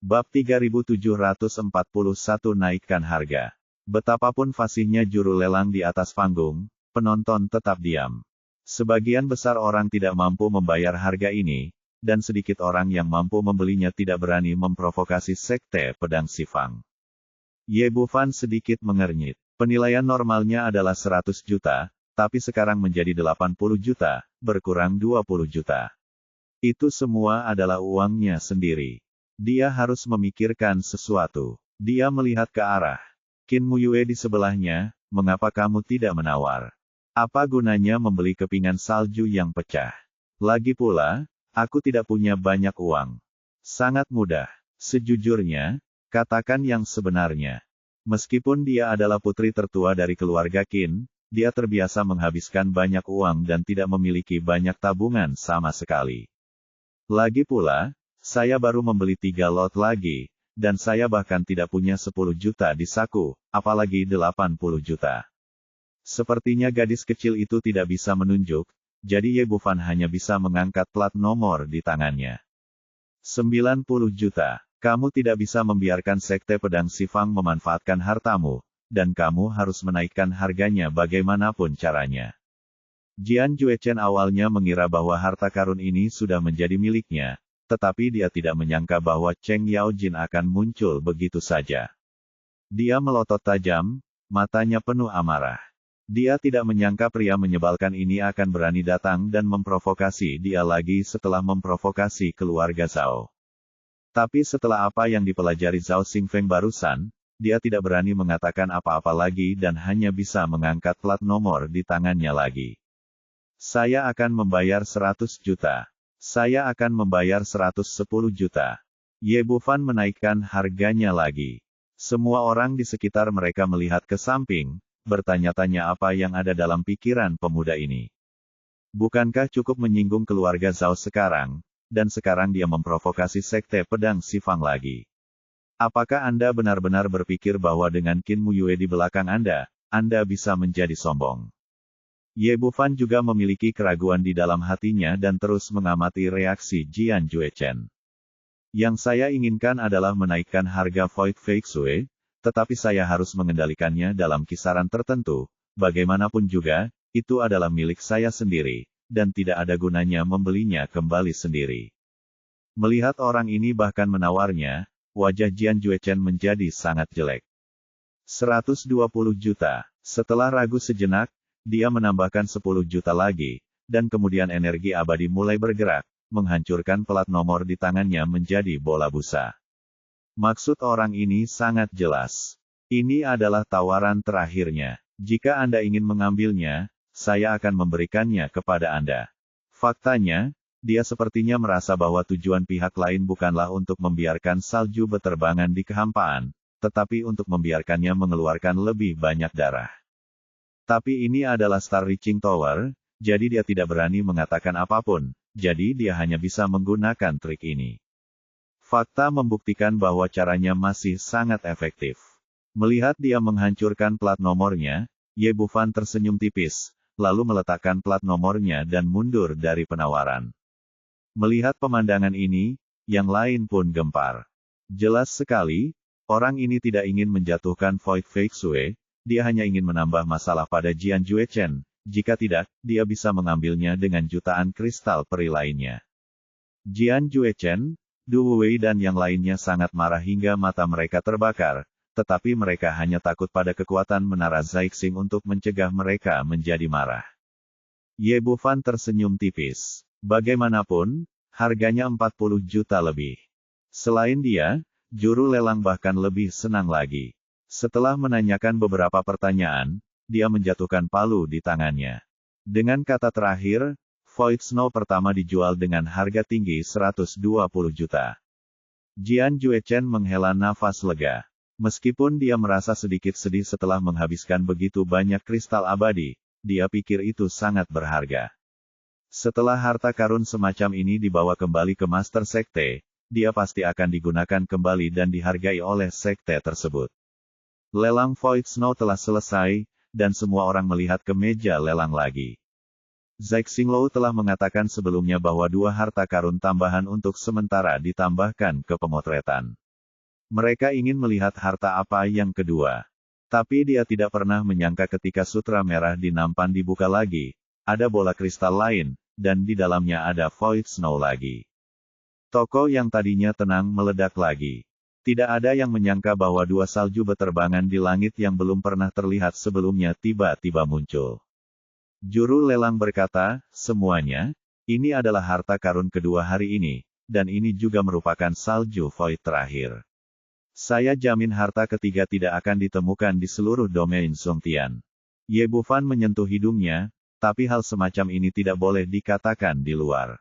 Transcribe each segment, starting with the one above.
Bab 3741 naikkan harga. Betapapun fasihnya juru lelang di atas panggung, penonton tetap diam. Sebagian besar orang tidak mampu membayar harga ini, dan sedikit orang yang mampu membelinya tidak berani memprovokasi sekte pedang Sifang. Ye Bufan sedikit mengernyit. Penilaian normalnya adalah 100 juta, tapi sekarang menjadi 80 juta, berkurang 20 juta. Itu semua adalah uangnya sendiri. Dia harus memikirkan sesuatu. Dia melihat ke arah Qin Muyue di sebelahnya. Mengapa kamu tidak menawar? Apa gunanya membeli kepingan salju yang pecah? Lagi pula, aku tidak punya banyak uang. Sangat mudah. Sejujurnya, katakan yang sebenarnya. Meskipun dia adalah putri tertua dari keluarga Qin, dia terbiasa menghabiskan banyak uang dan tidak memiliki banyak tabungan sama sekali. Lagi pula, saya baru membeli 3 lot lagi, dan saya bahkan tidak punya 10 juta di saku, apalagi 80 juta. Sepertinya gadis kecil itu tidak bisa menunjuk, jadi Ye Bufan hanya bisa mengangkat plat nomor di tangannya. 90 juta. Kamu tidak bisa membiarkan sekte pedang Sifang memanfaatkan hartamu, dan kamu harus menaikkan harganya bagaimanapun caranya. Jian Juechen awalnya mengira bahwa harta karun ini sudah menjadi miliknya, tetapi dia tidak menyangka bahwa Cheng Yaojin akan muncul begitu saja. Dia melotot tajam, matanya penuh amarah. Dia tidak menyangka pria menyebalkan ini akan berani datang dan memprovokasi dia lagi setelah memprovokasi keluarga Zhao. Tapi setelah apa yang dipelajari Zhao Xingfeng barusan, dia tidak berani mengatakan apa-apa lagi dan hanya bisa mengangkat plat nomor di tangannya lagi. Saya akan membayar 100 juta. Saya akan membayar 110 juta. Ye Bufan menaikkan harganya lagi. Semua orang di sekitar mereka melihat ke samping, bertanya-tanya apa yang ada dalam pikiran pemuda ini. Bukankah cukup menyinggung keluarga Zhao sekarang, dan sekarang dia memprovokasi sekte pedang Sifang lagi. Apakah Anda benar-benar berpikir bahwa dengan Qin Muyue di belakang Anda bisa menjadi sombong? Ye Bufan juga memiliki keraguan di dalam hatinya dan terus mengamati reaksi Jian Juechen. Yang saya inginkan adalah menaikkan harga Void Feixue, tetapi saya harus mengendalikannya dalam kisaran tertentu. Bagaimanapun juga, itu adalah milik saya sendiri, dan tidak ada gunanya membelinya kembali sendiri. Melihat orang ini bahkan menawarnya, wajah Jian Juechen menjadi sangat jelek. 120 juta. Setelah ragu sejenak, dia menambahkan 10 juta lagi, dan kemudian energi abadi mulai bergerak, menghancurkan plat nomor di tangannya menjadi bola busa. Maksud orang ini sangat jelas. Ini adalah tawaran terakhirnya. Jika Anda ingin mengambilnya, saya akan memberikannya kepada Anda. Faktanya, dia sepertinya merasa bahwa tujuan pihak lain bukanlah untuk membiarkan salju beterbangan di kehampaan, tetapi untuk membiarkannya mengeluarkan lebih banyak darah. Tapi ini adalah Star Reaching Tower, jadi dia tidak berani mengatakan apapun, jadi dia hanya bisa menggunakan trik ini. Fakta membuktikan bahwa caranya masih sangat efektif. Melihat dia menghancurkan plat nomornya, Ye Bufan tersenyum tipis, lalu meletakkan plat nomornya dan mundur dari penawaran. Melihat pemandangan ini, yang lain pun gempar. Jelas sekali, orang ini tidak ingin menjatuhkan Void Feixue, dia hanya ingin menambah masalah pada Jian Juechen, jika tidak, dia bisa mengambilnya dengan jutaan kristal peri lainnya. Jian Juechen, Du Wei dan yang lainnya sangat marah hingga mata mereka terbakar, tetapi mereka hanya takut pada kekuatan menara Zaixing untuk mencegah mereka menjadi marah. Ye Bufan tersenyum tipis. Bagaimanapun, harganya 40 juta lebih. Selain dia, juru lelang bahkan lebih senang lagi. Setelah menanyakan beberapa pertanyaan, dia menjatuhkan palu di tangannya. Dengan kata terakhir, Void Snow pertama dijual dengan harga tinggi 120 juta. Jian Juechen menghela nafas lega. Meskipun dia merasa sedikit sedih setelah menghabiskan begitu banyak kristal abadi, dia pikir itu sangat berharga. Setelah harta karun semacam ini dibawa kembali ke Master Sekte, dia pasti akan digunakan kembali dan dihargai oleh sekte tersebut. Lelang Void Snow telah selesai, dan semua orang melihat ke meja lelang lagi. Zaixing telah mengatakan sebelumnya bahwa 2 harta karun tambahan untuk sementara ditambahkan ke pemotretan. Mereka ingin melihat harta apa yang kedua. Tapi dia tidak pernah menyangka ketika sutra merah di nampan dibuka lagi, ada bola kristal lain, dan di dalamnya ada Void Snow lagi. Toko yang tadinya tenang meledak lagi. Tidak ada yang menyangka bahwa dua salju beterbangan di langit yang belum pernah terlihat sebelumnya tiba-tiba muncul. Juru lelang berkata, semuanya, ini adalah harta karun kedua hari ini, dan ini juga merupakan salju void terakhir. Saya jamin harta ketiga tidak akan ditemukan di seluruh domain Zongtian. Ye Bufan menyentuh hidungnya, tapi hal semacam ini tidak boleh dikatakan di luar.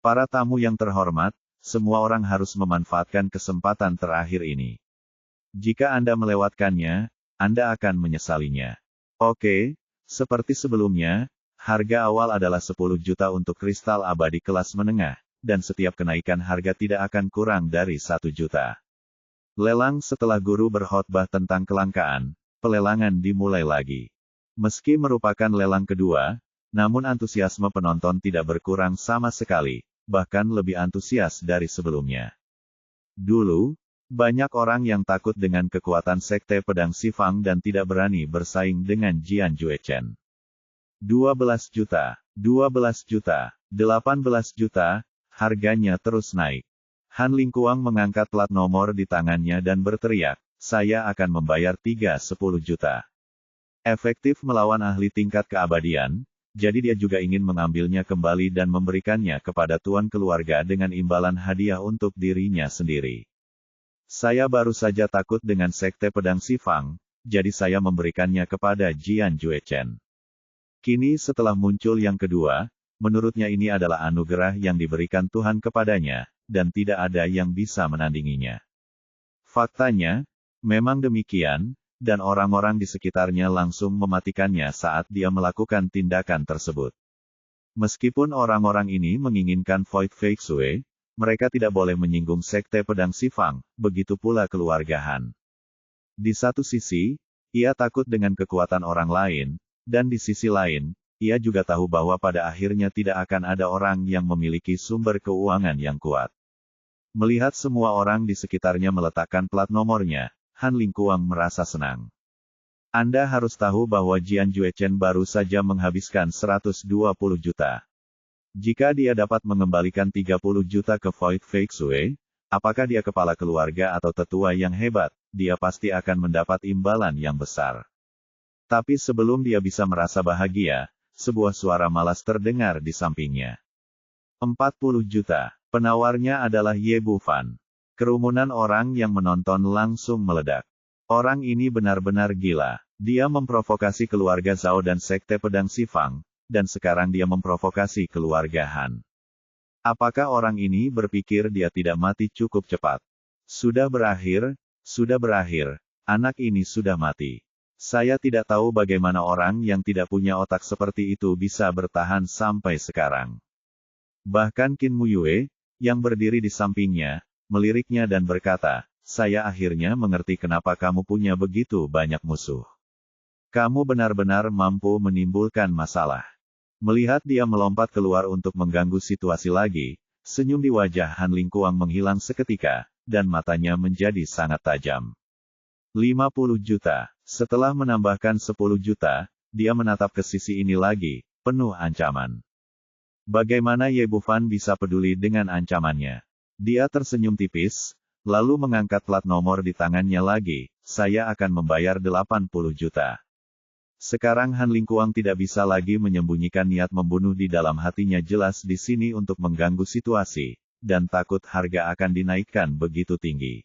Para tamu yang terhormat, semua orang harus memanfaatkan kesempatan terakhir ini. Jika Anda melewatkannya, Anda akan menyesalinya. Oke, seperti sebelumnya, harga awal adalah 10 juta untuk kristal abadi kelas menengah, dan setiap kenaikan harga tidak akan kurang dari 1 juta. Lelang setelah guru berkhotbah tentang kelangkaan, pelelangan dimulai lagi. Meski merupakan lelang kedua, namun antusiasme penonton tidak berkurang sama sekali, bahkan lebih antusias dari sebelumnya. Dulu, banyak orang yang takut dengan kekuatan sekte pedang Sifang dan tidak berani bersaing dengan Jian Juechen. 12 juta, 12 juta, 18 juta, harganya terus naik. Han Lingkuang mengangkat plat nomor di tangannya dan berteriak, saya akan membayar 10 juta. Efektif melawan ahli tingkat keabadian, jadi dia juga ingin mengambilnya kembali dan memberikannya kepada tuan keluarga dengan imbalan hadiah untuk dirinya sendiri. Saya baru saja takut dengan sekte pedang Sifang, jadi saya memberikannya kepada Jian Juechen. Kini setelah muncul yang kedua, menurutnya ini adalah anugerah yang diberikan Tuhan kepadanya, dan tidak ada yang bisa menandinginya. Faktanya, memang demikian, dan orang-orang di sekitarnya langsung mematikannya saat dia melakukan tindakan tersebut. Meskipun orang-orang ini menginginkan Void Fake Sue, mereka tidak boleh menyinggung sekte pedang Sifang, begitu pula keluarga Han. Di satu sisi, ia takut dengan kekuatan orang lain, dan di sisi lain, ia juga tahu bahwa pada akhirnya tidak akan ada orang yang memiliki sumber keuangan yang kuat. Melihat semua orang di sekitarnya meletakkan plat nomornya, Han Lingkuang merasa senang. Anda harus tahu bahwa Jian Juechen baru saja menghabiskan 120 juta. Jika dia dapat mengembalikan 30 juta ke Void Fake Sue, apakah dia kepala keluarga atau tetua yang hebat, dia pasti akan mendapat imbalan yang besar. Tapi sebelum dia bisa merasa bahagia, sebuah suara malas terdengar di sampingnya. 40 juta. Penawarnya adalah Ye Bufan. Kerumunan orang yang menonton langsung meledak. Orang ini benar-benar gila. Dia memprovokasi keluarga Zhao dan sekte pedang Sifang, dan sekarang dia memprovokasi keluarga Han. Apakah orang ini berpikir dia tidak mati cukup cepat? Sudah berakhir, anak ini sudah mati. Saya tidak tahu bagaimana orang yang tidak punya otak seperti itu bisa bertahan sampai sekarang. Bahkan Qin Muyue, yang berdiri di sampingnya, meliriknya dan berkata, saya akhirnya mengerti kenapa kamu punya begitu banyak musuh. Kamu benar-benar mampu menimbulkan masalah. Melihat dia melompat keluar untuk mengganggu situasi lagi, senyum di wajah Han Lingkuang menghilang seketika, dan matanya menjadi sangat tajam. 50 juta. Setelah menambahkan 10 juta, dia menatap ke sisi ini lagi, penuh ancaman. Bagaimana Ye Bufan bisa peduli dengan ancamannya? Dia tersenyum tipis, lalu mengangkat plat nomor di tangannya lagi, saya akan membayar 80 juta. Sekarang Han Lingkuang tidak bisa lagi menyembunyikan niat membunuh di dalam hatinya jelas di sini untuk mengganggu situasi, dan takut harga akan dinaikkan begitu tinggi.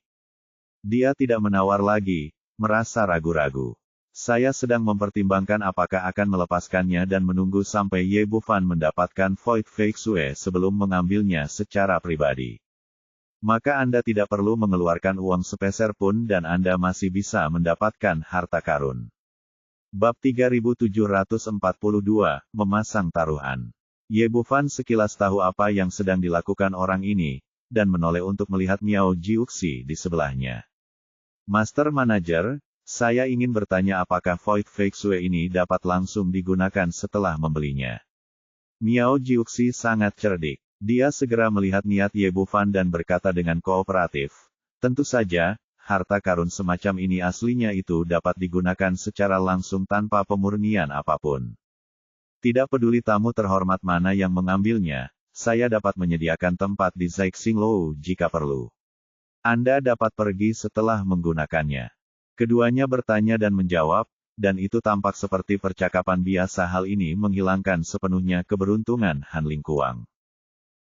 Dia tidak menawar lagi, merasa ragu-ragu. Saya sedang mempertimbangkan apakah akan melepaskannya dan menunggu sampai Ye Bufan mendapatkan Void Fake Sue sebelum mengambilnya secara pribadi. Maka Anda tidak perlu mengeluarkan uang sepeser pun dan Anda masih bisa mendapatkan harta karun. Bab 3742, Memasang Taruhan. Ye Bufan sekilas tahu apa yang sedang dilakukan orang ini, dan menoleh untuk melihat Miao Jiuxi di sebelahnya. Master Manager, saya ingin bertanya apakah Void Fake Sue ini dapat langsung digunakan setelah membelinya. Miao Jiuxi sangat cerdik. Dia segera melihat niat Ye Bufan dan berkata dengan kooperatif, Tentu saja, harta karun semacam ini aslinya itu dapat digunakan secara langsung tanpa pemurnian apapun. Tidak peduli tamu terhormat mana yang mengambilnya, saya dapat menyediakan tempat di Zhexinglou jika perlu. Anda dapat pergi setelah menggunakannya. Keduanya bertanya dan menjawab, dan itu tampak seperti percakapan biasa. Hal ini menghilangkan sepenuhnya keberuntungan Han Lingkuang.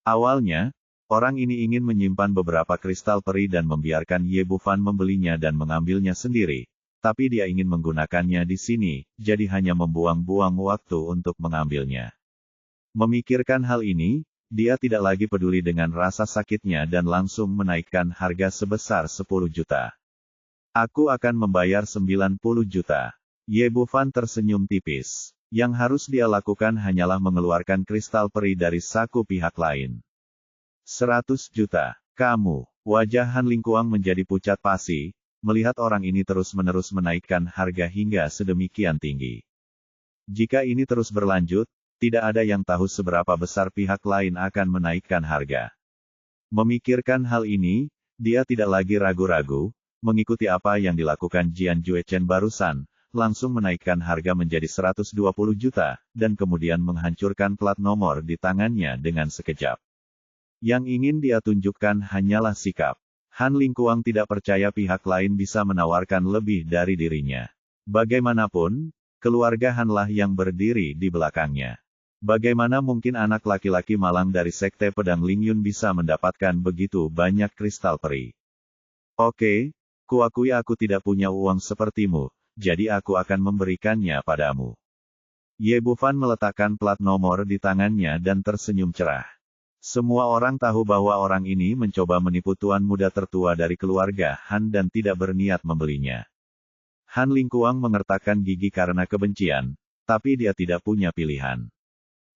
Awalnya, orang ini ingin menyimpan beberapa kristal peri dan membiarkan Ye Bufan membelinya dan mengambilnya sendiri, tapi dia ingin menggunakannya di sini, jadi hanya membuang-buang waktu untuk mengambilnya. Memikirkan hal ini, dia tidak lagi peduli dengan rasa sakitnya dan langsung menaikkan harga sebesar 10 juta. Aku akan membayar 90 juta. Ye Bufan tersenyum tipis. Yang harus dia lakukan hanyalah mengeluarkan kristal peri dari saku pihak lain. 100 juta. Kamu. Wajah Han Lingkuang menjadi pucat pasi, melihat orang ini terus-menerus menaikkan harga hingga sedemikian tinggi. Jika ini terus berlanjut, tidak ada yang tahu seberapa besar pihak lain akan menaikkan harga. Memikirkan hal ini, dia tidak lagi ragu-ragu, mengikuti apa yang dilakukan Jian Juechen barusan, langsung menaikkan harga menjadi 120 juta, dan kemudian menghancurkan plat nomor di tangannya dengan sekejap. Yang ingin dia tunjukkan hanyalah sikap. Han Lingkuang tidak percaya pihak lain bisa menawarkan lebih dari dirinya. Bagaimanapun, keluarga Hanlah yang berdiri di belakangnya. Bagaimana mungkin anak laki-laki malang dari Sekte Pedang Lingyun bisa mendapatkan begitu banyak kristal peri? Oke, kuakui aku tidak punya uang sepertimu, jadi aku akan memberikannya padamu. Ye Bufan meletakkan plat nomor di tangannya dan tersenyum cerah. Semua orang tahu bahwa orang ini mencoba menipu tuan muda tertua dari keluarga Han dan tidak berniat membelinya. Han Lingkuang mengertakkan gigi karena kebencian, tapi dia tidak punya pilihan.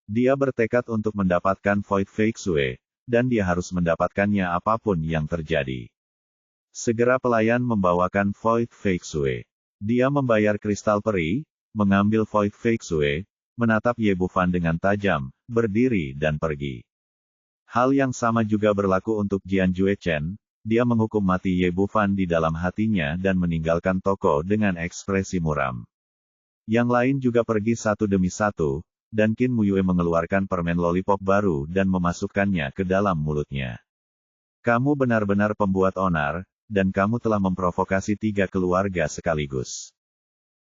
Dia bertekad untuk mendapatkan Void Fake Sue, dan dia harus mendapatkannya apapun yang terjadi. Segera pelayan membawakan Void Fake Sue. Dia membayar kristal peri, mengambil Void Fake Sue, menatap Ye Bufan dengan tajam, berdiri dan pergi. Hal yang sama juga berlaku untuk Jian Juechen, dia menghukum mati Ye Bufan di dalam hatinya dan meninggalkan toko dengan ekspresi muram. Yang lain juga pergi satu demi satu, dan Qin Muyue mengeluarkan permen lollipop baru dan memasukkannya ke dalam mulutnya. Kamu benar-benar pembuat onar, dan kamu telah memprovokasi 3 keluarga sekaligus.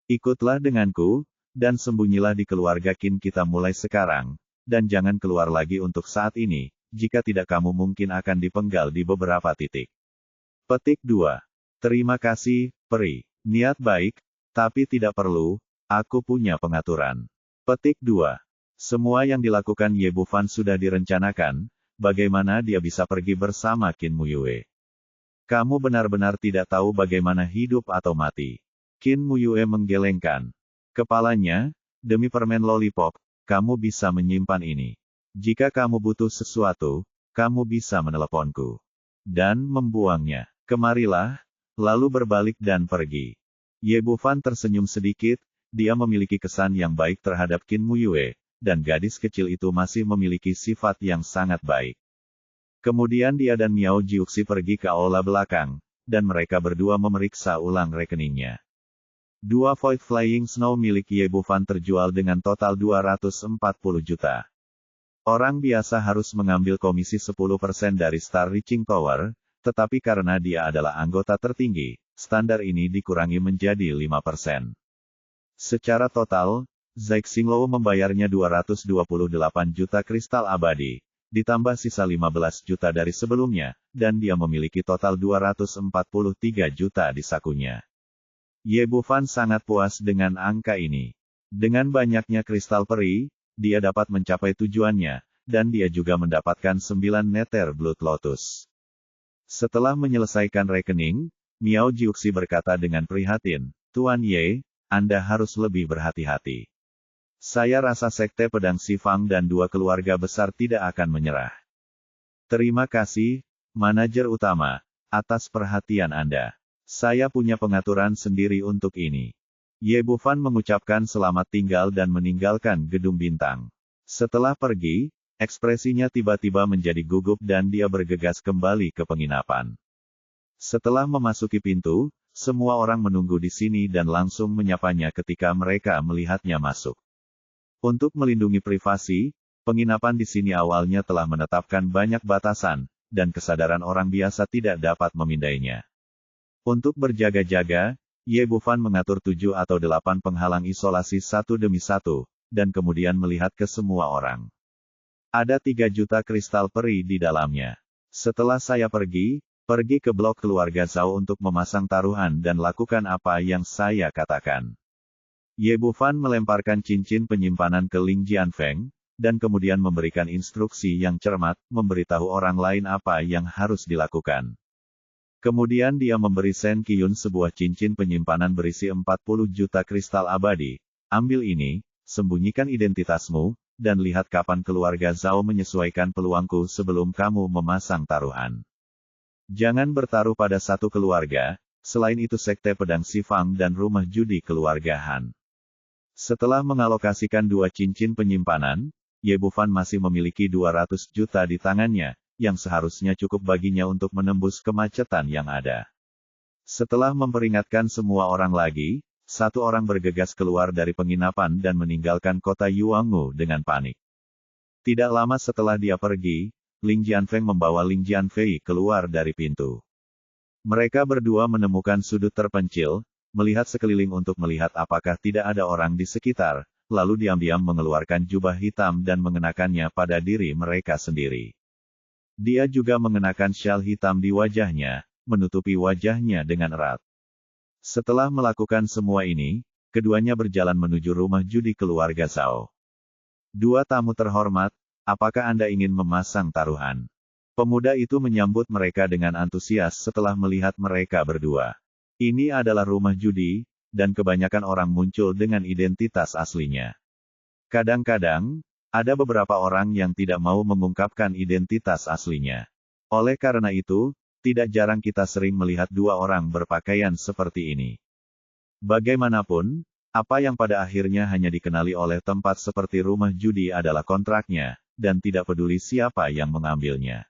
Ikutlah denganku, dan sembunyilah di keluarga Qin kita mulai sekarang, dan jangan keluar lagi untuk saat ini. Jika tidak kamu mungkin akan dipenggal di beberapa titik. Petik 2. Terima kasih, peri. Niat baik, tapi tidak perlu, aku punya pengaturan. Petik 2. Semua yang dilakukan Ye Bufan sudah direncanakan, bagaimana dia bisa pergi bersama Qin Muyue. Kamu benar-benar tidak tahu bagaimana hidup atau mati. Qin Muyue menggelengkan kepalanya, demi permen lollipop, kamu bisa menyimpan ini. Jika kamu butuh sesuatu, kamu bisa meneleponku. Dan membuangnya. Kemarilah, lalu berbalik dan pergi. Ye Bufan tersenyum sedikit, dia memiliki kesan yang baik terhadap Qin Muyue, dan gadis kecil itu masih memiliki sifat yang sangat baik. Kemudian dia dan Miao Jiuxi pergi ke aula belakang, dan mereka berdua memeriksa ulang rekeningnya. 2 Void Flying Snow milik Ye Bufan terjual dengan total 240 juta. Orang biasa harus mengambil komisi 10% dari Star Reaching Tower, tetapi karena dia adalah anggota tertinggi, standar ini dikurangi menjadi 5%. Secara total, Zhexinglou membayarnya 228 juta kristal abadi, ditambah sisa 15 juta dari sebelumnya, dan dia memiliki total 243 juta di sakunya. Ye Bufan sangat puas dengan angka ini. Dengan banyaknya kristal peri, dia dapat mencapai tujuannya, dan dia juga mendapatkan 9 neter Blood Lotus. Setelah menyelesaikan rekening, Miao Jiuxi berkata dengan prihatin, Tuan Ye, Anda harus lebih berhati-hati. Saya rasa Sekte Pedang Sifang dan 2 keluarga besar tidak akan menyerah. Terima kasih, manajer utama, atas perhatian Anda. Saya punya pengaturan sendiri untuk ini. Ye Bufan mengucapkan selamat tinggal dan meninggalkan gedung bintang. Setelah pergi, ekspresinya tiba-tiba menjadi gugup dan dia bergegas kembali ke penginapan. Setelah memasuki pintu, semua orang menunggu di sini dan langsung menyapanya ketika mereka melihatnya masuk. Untuk melindungi privasi, penginapan di sini awalnya telah menetapkan banyak batasan, dan kesadaran orang biasa tidak dapat memindainya. Untuk berjaga-jaga, Ye Bufan mengatur 7 atau 8 penghalang isolasi satu demi satu, dan kemudian melihat ke semua orang. Ada 3 juta kristal peri di dalamnya. Setelah saya pergi ke blok keluarga Zhao untuk memasang taruhan dan lakukan apa yang saya katakan. Ye Bufan melemparkan cincin penyimpanan ke Ling Jianfeng, dan kemudian memberikan instruksi yang cermat, memberitahu orang lain apa yang harus dilakukan. Kemudian dia memberi Shen Qiyun sebuah cincin penyimpanan berisi 40 juta kristal abadi. Ambil ini, sembunyikan identitasmu, dan lihat kapan keluarga Zhao menyesuaikan peluangku sebelum kamu memasang taruhan. Jangan bertaruh pada satu keluarga, selain itu Sekte Pedang Sifang dan rumah judi keluarga Han. Setelah mengalokasikan 2 cincin penyimpanan, Ye Bufan masih memiliki 200 juta di tangannya, yang seharusnya cukup baginya untuk menembus kemacetan yang ada. Setelah memperingatkan semua orang lagi, satu orang bergegas keluar dari penginapan dan meninggalkan kota Yuangu dengan panik. Tidak lama setelah dia pergi, Ling Jianfeng membawa Ling Jianfei keluar dari pintu. Mereka berdua menemukan sudut terpencil, melihat sekeliling untuk melihat apakah tidak ada orang di sekitar, lalu diam-diam mengeluarkan jubah hitam dan mengenakannya pada diri mereka sendiri. Dia juga mengenakan syal hitam di wajahnya, menutupi wajahnya dengan erat. Setelah melakukan semua ini, keduanya berjalan menuju rumah judi keluarga Zhao. 2 tamu terhormat, apakah Anda ingin memasang taruhan? Pemuda itu menyambut mereka dengan antusias setelah melihat mereka berdua. Ini adalah rumah judi, dan kebanyakan orang muncul dengan identitas aslinya. Kadang-kadang, ada beberapa orang yang tidak mau mengungkapkan identitas aslinya. Oleh karena itu, tidak jarang kita sering melihat 2 orang berpakaian seperti ini. Bagaimanapun, apa yang pada akhirnya hanya dikenali oleh tempat seperti rumah judi adalah kontraknya, dan tidak peduli siapa yang mengambilnya.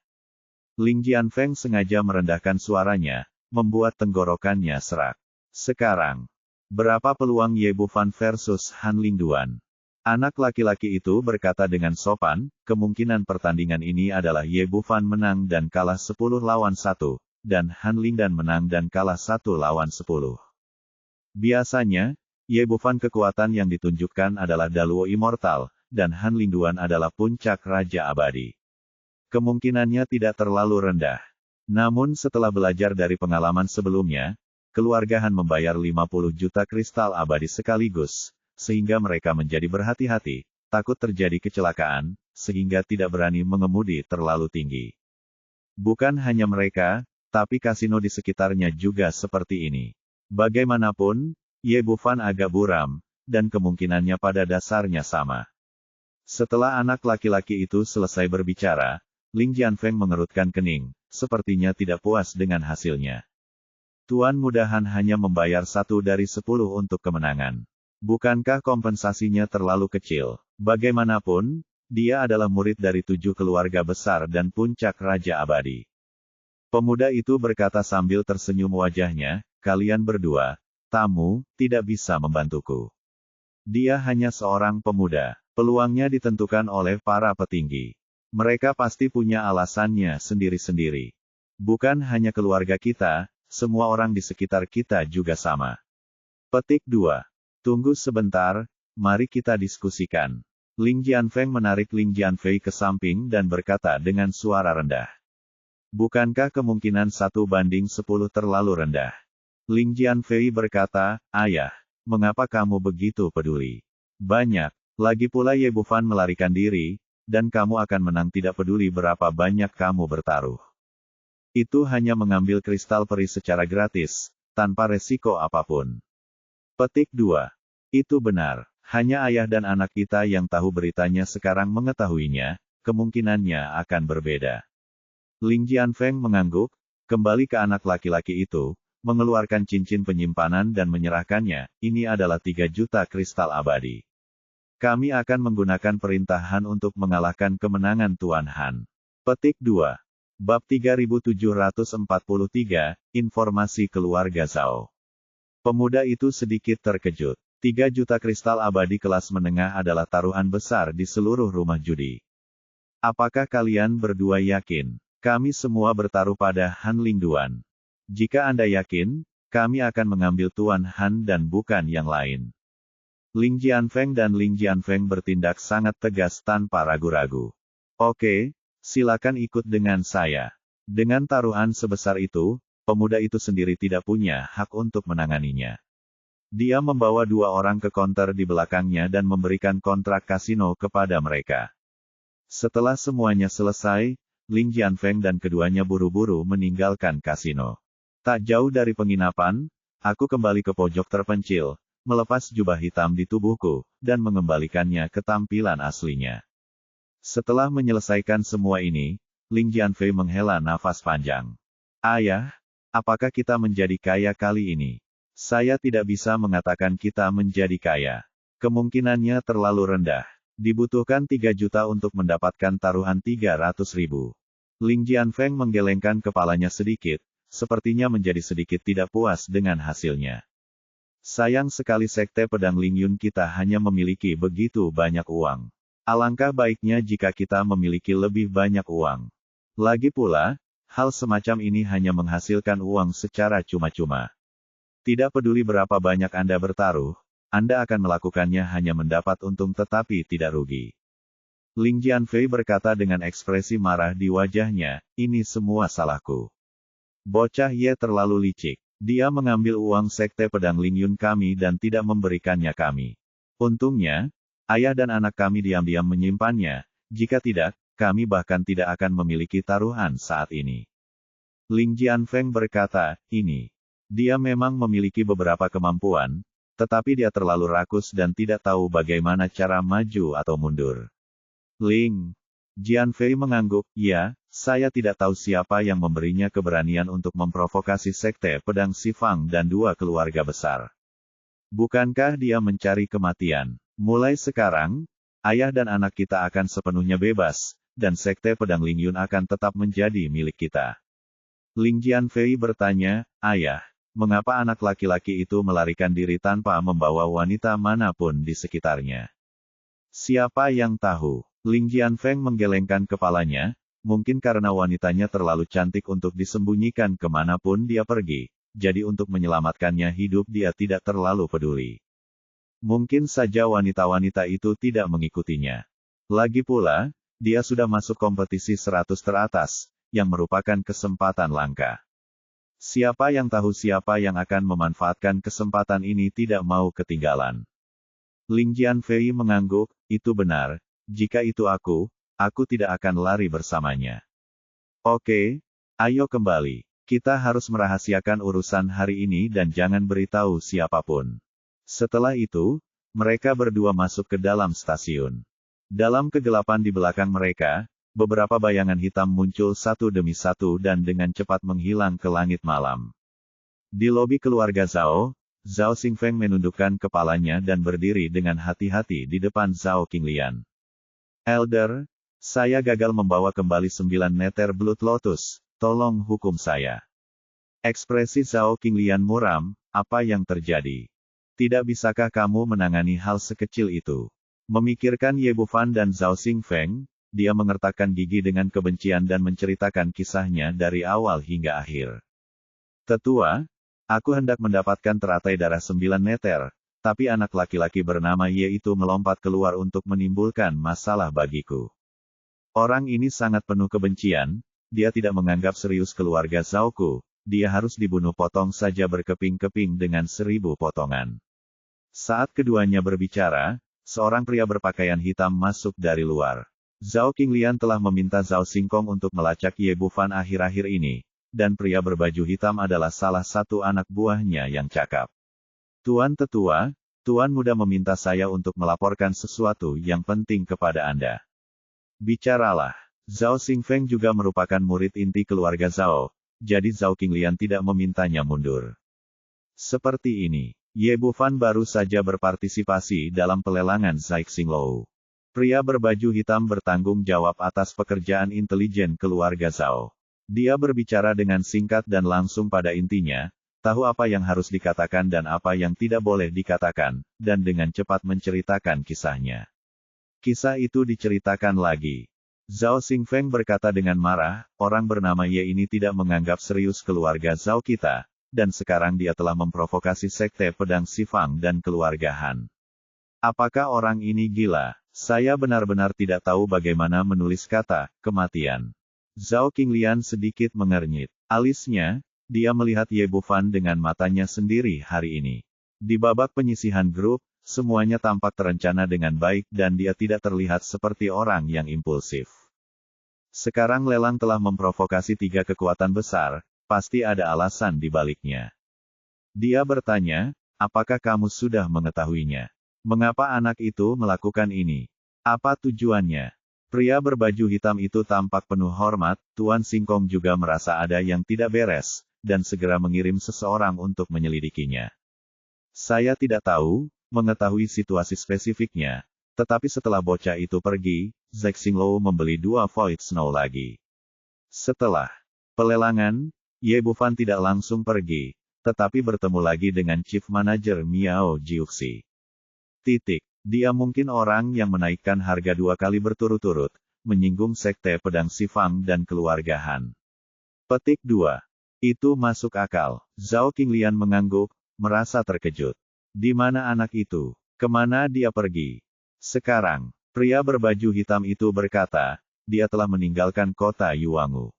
Ling Jianfeng sengaja merendahkan suaranya, membuat tenggorokannya serak. Sekarang, berapa peluang Ye Bufan versus Han Lingduan? Anak laki-laki itu berkata dengan sopan, kemungkinan pertandingan ini adalah Ye Bufan menang dan kalah 10 lawan 1, dan Han Lingduan menang dan kalah 1 lawan 10. Biasanya, Ye Bufan kekuatan yang ditunjukkan adalah Daluo Immortal, dan Han Lingduan adalah puncak Raja Abadi. Kemungkinannya tidak terlalu rendah. Namun setelah belajar dari pengalaman sebelumnya, keluarga Han membayar 50 juta kristal abadi sekaligus, sehingga mereka menjadi berhati-hati, takut terjadi kecelakaan, sehingga tidak berani mengemudi terlalu tinggi. Bukan hanya mereka, tapi kasino di sekitarnya juga seperti ini. Bagaimanapun, Ye Bufan agak buram, dan kemungkinannya pada dasarnya sama. Setelah anak laki-laki itu selesai berbicara, Ling Jianfeng mengerutkan kening, sepertinya tidak puas dengan hasilnya. Tuan Muda Han hanya membayar 1 dari 10 untuk kemenangan. Bukankah kompensasinya terlalu kecil? Bagaimanapun, dia adalah murid dari 7 keluarga besar dan puncak Raja Abadi. Pemuda itu berkata sambil tersenyum wajahnya, kalian berdua, tamu, tidak bisa membantuku. Dia hanya seorang pemuda. Peluangnya ditentukan oleh para petinggi. Mereka pasti punya alasannya sendiri-sendiri. Bukan hanya keluarga kita, semua orang di sekitar kita juga sama. Petik 2. Tunggu sebentar, mari kita diskusikan. Ling Jianfeng menarik Ling Jianfei ke samping dan berkata dengan suara rendah. Bukankah kemungkinan 1:10 terlalu rendah? Ling Jianfei berkata, ayah, mengapa kamu begitu peduli? Banyak. Lagi pula Ye Bufan melarikan diri, dan kamu akan menang tidak peduli berapa banyak kamu bertaruh. Itu hanya mengambil kristal peri secara gratis, tanpa resiko apapun. Petik 2. Itu benar. Hanya ayah dan anak kita yang tahu beritanya sekarang mengetahuinya, kemungkinannya akan berbeda. Ling Jianfeng mengangguk, kembali ke anak laki-laki itu, mengeluarkan cincin penyimpanan dan menyerahkannya, ini adalah 3 juta kristal abadi. Kami akan menggunakan perintah Han untuk mengalahkan kemenangan Tuan Han. Petik 2. Bab 3743, Informasi Keluarga Zhao. Pemuda itu sedikit terkejut. 3 juta kristal abadi kelas menengah adalah taruhan besar di seluruh rumah judi. Apakah kalian berdua yakin? Kami semua bertaruh pada Han Lingduan. Jika Anda yakin, kami akan mengambil Tuan Han dan bukan yang lain. Ling Jianfeng dan Ling Jianfeng bertindak sangat tegas tanpa ragu-ragu. Oke, silakan ikut dengan saya. Dengan taruhan sebesar itu, pemuda itu sendiri tidak punya hak untuk menanganinya. Dia membawa 2 orang ke konter di belakangnya dan memberikan kontrak kasino kepada mereka. Setelah semuanya selesai, Ling Jianfeng dan keduanya buru-buru meninggalkan kasino. Tak jauh dari penginapan, aku kembali ke pojok terpencil, melepas jubah hitam di tubuhku, dan mengembalikannya ke tampilan aslinya. Setelah menyelesaikan semua ini, Ling Jianfei menghela nafas panjang. Ayah, apakah kita menjadi kaya kali ini? Saya tidak bisa mengatakan kita menjadi kaya. Kemungkinannya terlalu rendah. Dibutuhkan 3 juta untuk mendapatkan taruhan 300.000. Ling Jianfeng menggelengkan kepalanya sedikit, sepertinya menjadi sedikit tidak puas dengan hasilnya. Sayang sekali Sekte Pedang Lingyun kita hanya memiliki begitu banyak uang. Alangkah baiknya jika kita memiliki lebih banyak uang. Lagi pula, hal semacam ini hanya menghasilkan uang secara cuma-cuma. Tidak peduli berapa banyak Anda bertaruh, Anda akan melakukannya hanya mendapat untung tetapi tidak rugi. Ling Jianfei berkata dengan ekspresi marah di wajahnya, ini semua salahku. Bocah Ye terlalu licik. Dia mengambil uang Sekte Pedang Lingyun kami dan tidak memberikannya kami. Untungnya, ayah dan anak kami diam-diam menyimpannya, jika tidak, kami bahkan tidak akan memiliki taruhan saat ini. Ling Jianfeng berkata, ini. Dia memang memiliki beberapa kemampuan, tetapi dia terlalu rakus dan tidak tahu bagaimana cara maju atau mundur. Ling Jianfei mengangguk, ya, saya tidak tahu siapa yang memberinya keberanian untuk memprovokasi Sekte Pedang Xifang dan 2 keluarga besar. Bukankah dia mencari kematian? Mulai sekarang, ayah dan anak kita akan sepenuhnya bebas, dan Sekte Pedang Lingyun akan tetap menjadi milik kita. Ling Jianfei bertanya, ayah, mengapa anak laki-laki itu melarikan diri tanpa membawa wanita manapun di sekitarnya? Siapa yang tahu? Ling Jianfeng menggelengkan kepalanya, mungkin karena wanitanya terlalu cantik untuk disembunyikan kemanapun dia pergi, jadi untuk menyelamatkannya hidup dia tidak terlalu peduli. Mungkin saja wanita-wanita itu tidak mengikutinya. Lagi pula, dia sudah masuk kompetisi 100 teratas, yang merupakan kesempatan langka. Siapa yang tahu siapa yang akan memanfaatkan kesempatan ini tidak mau ketinggalan. Ling Jianfei mengangguk, itu benar, jika itu aku tidak akan lari bersamanya. Oke, ayo kembali. Kita harus merahasiakan urusan hari ini dan jangan beritahu siapapun. Setelah itu, mereka berdua masuk ke dalam stasiun. Dalam kegelapan di belakang mereka, beberapa bayangan hitam muncul satu demi satu dan dengan cepat menghilang ke langit malam. Di lobi keluarga Zhao, Zhao Xingfeng menundukkan kepalanya dan berdiri dengan hati-hati di depan Zhao Qinglian. Elder, saya gagal membawa kembali 9 neter Blood Lotus, tolong hukum saya. Ekspresi Zhao Qinglian muram, apa yang terjadi? Tidak bisakah kamu menangani hal sekecil itu? Memikirkan Ye Bufan dan Zhao Xingfeng, dia mengertakkan gigi dengan kebencian dan menceritakan kisahnya dari awal hingga akhir. Tetua, aku hendak mendapatkan teratai darah 9 neter, tapi anak laki-laki bernama Ye itu melompat keluar untuk menimbulkan masalah bagiku. Orang ini sangat penuh kebencian, dia tidak menganggap serius keluarga Zhaoku, dia harus dibunuh potong saja berkeping-keping dengan 1000 potongan. Saat keduanya berbicara, seorang pria berpakaian hitam masuk dari luar. Zhao Qinglian telah meminta Zhao Xingkong untuk melacak Ye Bufan akhir-akhir ini, dan pria berbaju hitam adalah salah satu anak buahnya yang cakap. Tuan Tetua, Tuan Muda meminta saya untuk melaporkan sesuatu yang penting kepada Anda. Bicaralah. Zhao Xingfeng juga merupakan murid inti keluarga Zhao, jadi Zhao Qinglian tidak memintanya mundur. Seperti ini, Ye Bufan baru saja berpartisipasi dalam pelelangan Zai Xinglou. Pria berbaju hitam bertanggung jawab atas pekerjaan intelijen keluarga Zhao. Dia berbicara dengan singkat dan langsung pada intinya, tahu apa yang harus dikatakan dan apa yang tidak boleh dikatakan, dan dengan cepat menceritakan kisahnya. Kisah itu diceritakan lagi. Zhao Xingfeng berkata dengan marah, orang bernama Ye ini tidak menganggap serius keluarga Zhao kita, dan sekarang dia telah memprovokasi sekte pedang Sifang dan keluarga Han. Apakah orang ini gila? Saya benar-benar tidak tahu bagaimana menulis kata kematian. Zhao Qinglian sedikit mengernyit. Alisnya, dia melihat Ye Bufan dengan matanya sendiri hari ini. Di babak penyisihan grup, semuanya tampak terencana dengan baik dan dia tidak terlihat seperti orang yang impulsif. Sekarang lelang telah memprovokasi 3 kekuatan besar, pasti ada alasan di baliknya. Dia bertanya, apakah kamu sudah mengetahuinya? Mengapa anak itu melakukan ini? Apa tujuannya? Pria berbaju hitam itu tampak penuh hormat, Tuan Singkong juga merasa ada yang tidak beres, dan segera mengirim seseorang untuk menyelidikinya. Saya tidak mengetahui situasi spesifiknya, tetapi setelah bocah itu pergi, Zhao Xinglou membeli 2 Void Snow lagi. Setelah pelelangan, Ye Bufan tidak langsung pergi, tetapi bertemu lagi dengan Chief Manager Miao Jiuxi. Dia mungkin orang yang menaikkan harga 2 kali berturut-turut, menyinggung sekte pedang Sifang dan keluarga Han. Petik 2. Itu masuk akal. Zhao Qinglian mengangguk, merasa terkejut. Di mana anak itu? Kemana dia pergi? Sekarang, pria berbaju hitam itu berkata, dia telah meninggalkan kota Yuangu.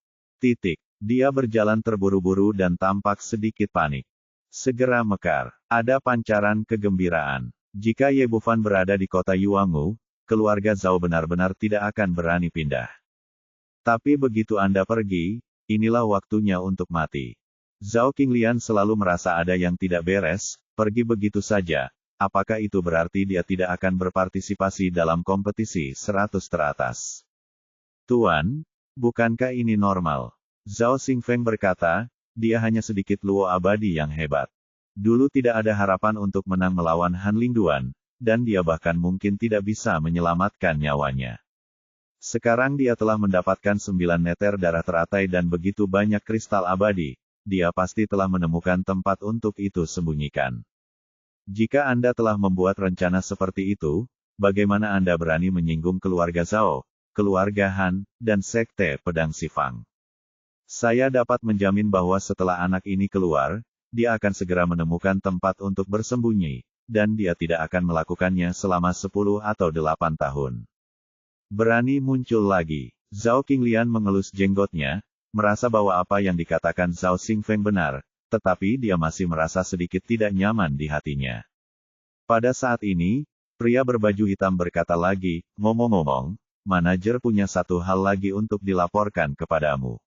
Dia berjalan terburu-buru dan tampak sedikit panik. Segera mekar. Ada pancaran kegembiraan. Jika Ye Bufan berada di kota Yuangu, keluarga Zhao benar-benar tidak akan berani pindah. Tapi begitu Anda pergi, inilah waktunya untuk mati. Zhao Qinglian selalu merasa ada yang tidak beres, pergi begitu saja, apakah itu berarti dia tidak akan berpartisipasi dalam kompetisi 100 teratas? Tuan, bukankah ini normal? Zhao Xingfeng berkata, dia hanya sedikit luo abadi yang hebat. Dulu tidak ada harapan untuk menang melawan Han Lingduan, dan dia bahkan mungkin tidak bisa menyelamatkan nyawanya. Sekarang dia telah mendapatkan 9 neter darah teratai dan begitu banyak kristal abadi, dia pasti telah menemukan tempat untuk itu sembunyikan. Jika Anda telah membuat rencana seperti itu, bagaimana Anda berani menyinggung keluarga Zhao, keluarga Han, dan sekte pedang Sifang? Saya dapat menjamin bahwa setelah anak ini keluar, dia akan segera menemukan tempat untuk bersembunyi, dan dia tidak akan melakukannya selama 10 atau 8 tahun. Berani muncul lagi. Zhao Qinglian mengelus jenggotnya, merasa bahwa apa yang dikatakan Zhao Xingfeng benar, tetapi dia masih merasa sedikit tidak nyaman di hatinya. Pada saat ini, pria berbaju hitam berkata lagi, ngomong-ngomong, manajer punya satu hal lagi untuk dilaporkan kepadamu.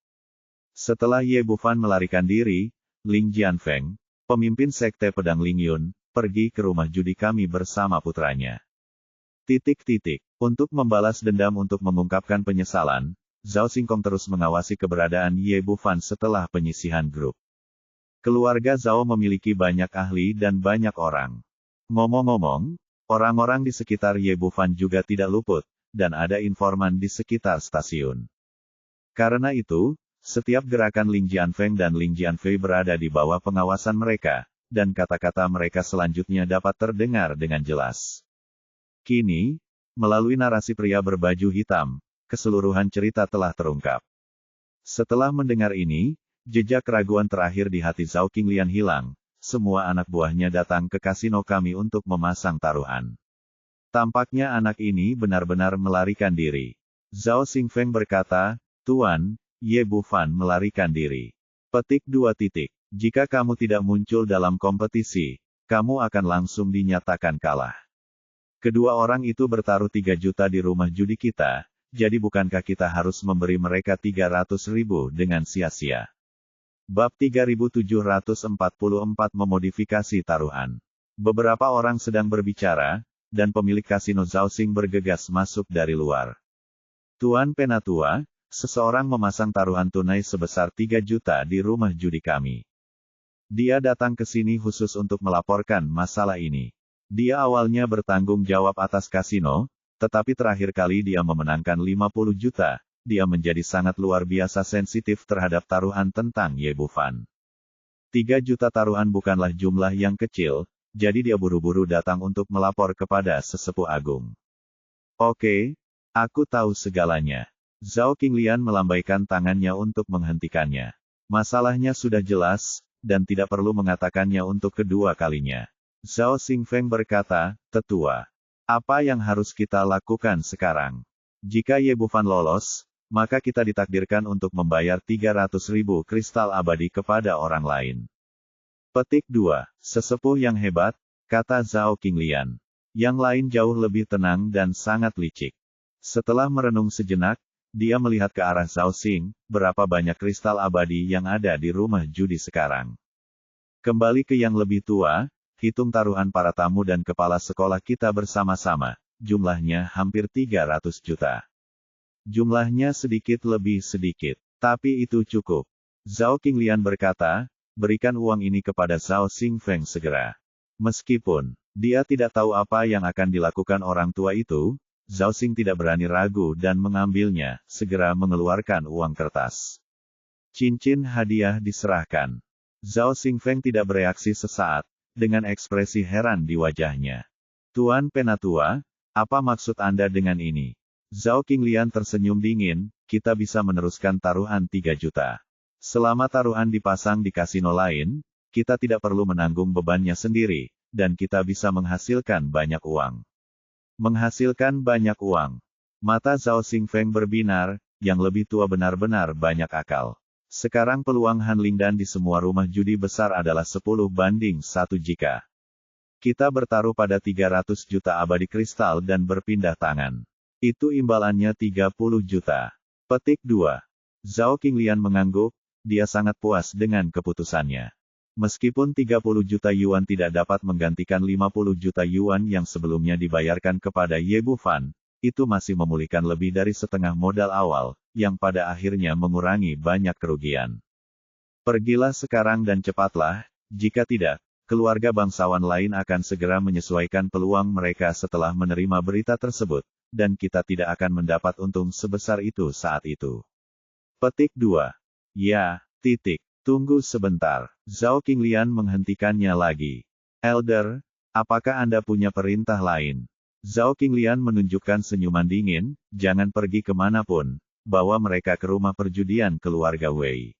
Setelah Ye Bufan melarikan diri, Ling Jianfeng, pemimpin sekte pedang Lingyun, pergi ke rumah judi kami bersama putranya. Untuk membalas dendam untuk mengungkapkan penyesalan, Zhao Xingkong terus mengawasi keberadaan Ye Bufan setelah penyisihan grup. Keluarga Zhao memiliki banyak ahli dan banyak orang. Ngomong-ngomong, orang-orang di sekitar Ye Bufan juga tidak luput, dan ada informan di sekitar stasiun. Karena itu, setiap gerakan Ling Jianfeng dan Ling Jianfei berada di bawah pengawasan mereka, dan kata-kata mereka selanjutnya dapat terdengar dengan jelas. Kini, melalui narasi pria berbaju hitam, keseluruhan cerita telah terungkap. Setelah mendengar ini, jejak keraguan terakhir di hati Zhao Qinglian hilang, semua anak buahnya datang ke kasino kami untuk memasang taruhan. Tampaknya anak ini benar-benar melarikan diri. Zhao Xingfeng berkata, Tuan, Ye Bufan melarikan diri. Petik 2. Jika kamu tidak muncul dalam kompetisi, kamu akan langsung dinyatakan kalah. Kedua orang itu bertaruh 3 juta di rumah judi kita, jadi bukankah kita harus memberi mereka 300.000 dengan sia-sia? Bab 3744 memodifikasi taruhan. Beberapa orang sedang berbicara, dan pemilik kasino Zhao Xing bergegas masuk dari luar. Tuan Penatua, seseorang memasang taruhan tunai sebesar 3 juta di rumah judi kami. Dia datang ke sini khusus untuk melaporkan masalah ini. Dia awalnya bertanggung jawab atas kasino, tetapi terakhir kali dia memenangkan 50 juta, dia menjadi sangat luar biasa sensitif terhadap taruhan tentang Ye Bufan. 3 juta taruhan bukanlah jumlah yang kecil, jadi dia buru-buru datang untuk melapor kepada sesepuh agung. Oke, aku tahu segalanya. Zhao Qinglian melambaikan tangannya untuk menghentikannya. Masalahnya sudah jelas, dan tidak perlu mengatakannya untuk kedua kalinya. Zhao Xingfeng berkata, Tetua, apa yang harus kita lakukan sekarang? Jika Ye Bufan lolos, maka kita ditakdirkan untuk membayar 300.000 kristal abadi kepada orang lain. Petik 2. Sesepuh yang hebat, kata Zhao Qinglian. Yang lain jauh lebih tenang dan sangat licik. Setelah merenung sejenak, dia melihat ke arah Zhao Xing, berapa banyak kristal abadi yang ada di rumah judi sekarang. Kembali ke yang lebih tua, hitung taruhan para tamu dan kepala sekolah kita bersama-sama, jumlahnya hampir 300 juta. Jumlahnya sedikit lebih sedikit, tapi itu cukup. Zhao Qinglian berkata, berikan uang ini kepada Zhao Xingfeng segera. Meskipun dia tidak tahu apa yang akan dilakukan orang tua itu, Zhao Xing tidak berani ragu dan mengambilnya, segera mengeluarkan uang kertas. Cincin hadiah diserahkan. Zhao Xingfeng tidak bereaksi sesaat, dengan ekspresi heran di wajahnya. Tuan Penatua, apa maksud Anda dengan ini? Zhao Qinglian tersenyum dingin, kita bisa meneruskan taruhan 3 juta. Selama taruhan dipasang di kasino lain, kita tidak perlu menanggung bebannya sendiri, dan kita bisa menghasilkan banyak uang. Menghasilkan banyak uang. Mata Zhao Xingfeng berbinar, yang lebih tua benar-benar banyak akal. Sekarang peluang Han Lingdan di semua rumah judi besar adalah 10-1 jika kita bertaruh pada 300 juta abadi kristal dan berpindah tangan. Itu imbalannya 30 juta. Petik 2. Zhao Qinglian mengangguk, dia sangat puas dengan keputusannya. Meskipun 30 juta yuan tidak dapat menggantikan 50 juta yuan yang sebelumnya dibayarkan kepada Ye Bufan, itu masih memulihkan lebih dari setengah modal awal, yang pada akhirnya mengurangi banyak kerugian. Pergilah sekarang dan cepatlah, jika tidak, keluarga bangsawan lain akan segera menyesuaikan peluang mereka setelah menerima berita tersebut, dan kita tidak akan mendapat untung sebesar itu saat itu. Petik 2. Ya, tunggu sebentar. Zhao Qinglian menghentikannya lagi. Elder, apakah Anda punya perintah lain? Zhao Qinglian menunjukkan senyuman dingin, jangan pergi kemanapun, bawa mereka ke rumah perjudian keluarga Wei.